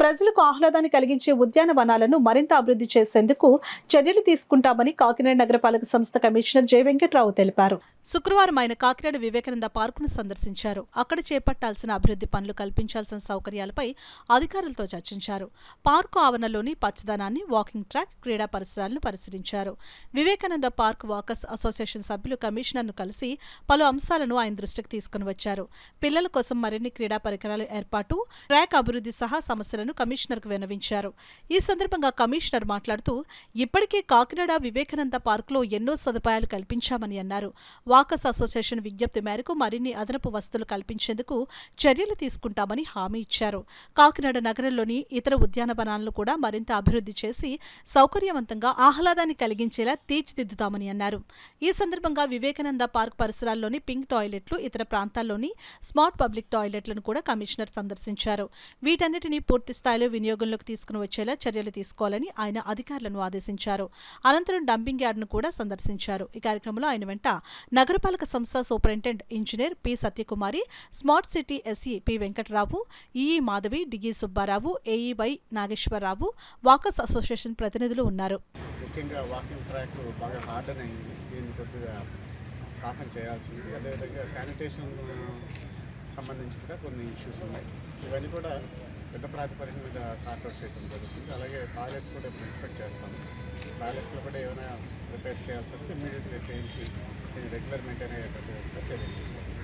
ప్రజలకు ఆహ్లాదాన్ని కలిగించే ఉద్యానవనాలను మరింత అభివృద్ధి చేసేందుకు చర్యలు తీసుకుంటామని కాకినాడ నగరపాలక సంస్థ కమిషనర్ జె వెంకట్రావు తెలిపారు. శుక్రవారం ఆయన కాకినాడ వివేకానంద పార్కును సందర్శించారు. అక్కడ చేపట్టాల్సిన అభివృద్ధి పనులు కల్పించాల్సిన సౌకర్యాలపై అధికారులతో చర్చించారు. పార్కు ఆవరణలోని పచ్చదనాన్ని, వాకింగ్ ట్రాక్, క్రీడా పరిసరాలను పరిశీలించారు. వివేకానంద పార్క్ వాకర్స్ అసోసియేషన్ సభ్యులు కమిషనర్ను కలిసి పలు అంశాలను ఆయన దృష్టికి తీసుకుని వచ్చారు. పిల్లల కోసం మరిన్ని క్రీడా పరికరాల ఏర్పాటు, ట్రాక్ అభివృద్ధి సహా సమస్యలను కమిషనర్కు విన్నవించారు. ఈ సందర్భంగా కమిషనర్ మాట్లాడుతూ, ఇప్పటికే కాకినాడ వివేకానంద పార్కులో ఎన్నో సదుపాయాలు కల్పించామని అన్నారు. వాకర్స్ అసోసియేషన్ విజ్ఞప్తి మేరకు మరిన్ని అదనపు వసతులు కల్పించేందుకు చర్యలు తీసుకుంటామని హామీ ఇచ్చారు. కాకినాడ నగరంలోని ఇతర ఉద్యానవనాలను కూడా మరింత అభివృద్ధి చేసి సౌకర్యవంతంగా ఆహ్లాదాన్ని కలిగించేలా తీర్చిదిద్దుతామని అన్నారు. ఈ సందర్భంగా వివేకానంద పార్క్ పరిసరాల్లోని పింక్ టాయిలెట్లు, ఇతర ప్రాంతాల్లోని స్మార్ట్ పబ్లిక్ టాయిలెట్లను కూడా కమిషనర్ సందర్శించారు. వీటన్నిటినీ పూర్తి స్థాయిలో వినియోగంలోకి తీసుకుని వచ్చేలా చర్యలు తీసుకోవాలని ఆయన అధికారులను ఆదేశించారు. అనంతరం డంపింగ్ యార్డును కూడా సందర్శించారు. ఈ కార్యక్రమంలో ఆయన వెంట నగరపాలక సంస్థ superintendent engineer P Satyakumari, smart city SE P Venkatarao, EE Madhavi, DE Subbarao, AEY Nageswararao, walkers association ప్రతినిధులు ఉన్నారు. ముఖ్యంగా వాకింగ్ ట్రాక్ బాగా హార్డన్ అయింది. దీన్ని కొద్దిగా సాఫన్ చేయాల్సింది. అదేవిధంగా శానిటేషన్ సంబంధించి కూడా కొన్ని ఇష్యూస్ ఉన్నాయి. ఇవన్నీ కూడా పెద్ద ప్రాతిపదిక మీద సార్ట్అవుట్ చేయడం జరుగుతుంది. అలాగే టాయిలెట్స్ కూడా ఇన్స్పెక్ట్ చేస్తాము. టాయిలెట్స్లో కూడా ఏమైనా రిపేర్ చేయాల్సి వస్తే ఇమీడియట్గా చేయించి రెగ్యులర్ మెయింటైన్ అయ్యేటట్టు చర్యలు తీసుకోవాలి.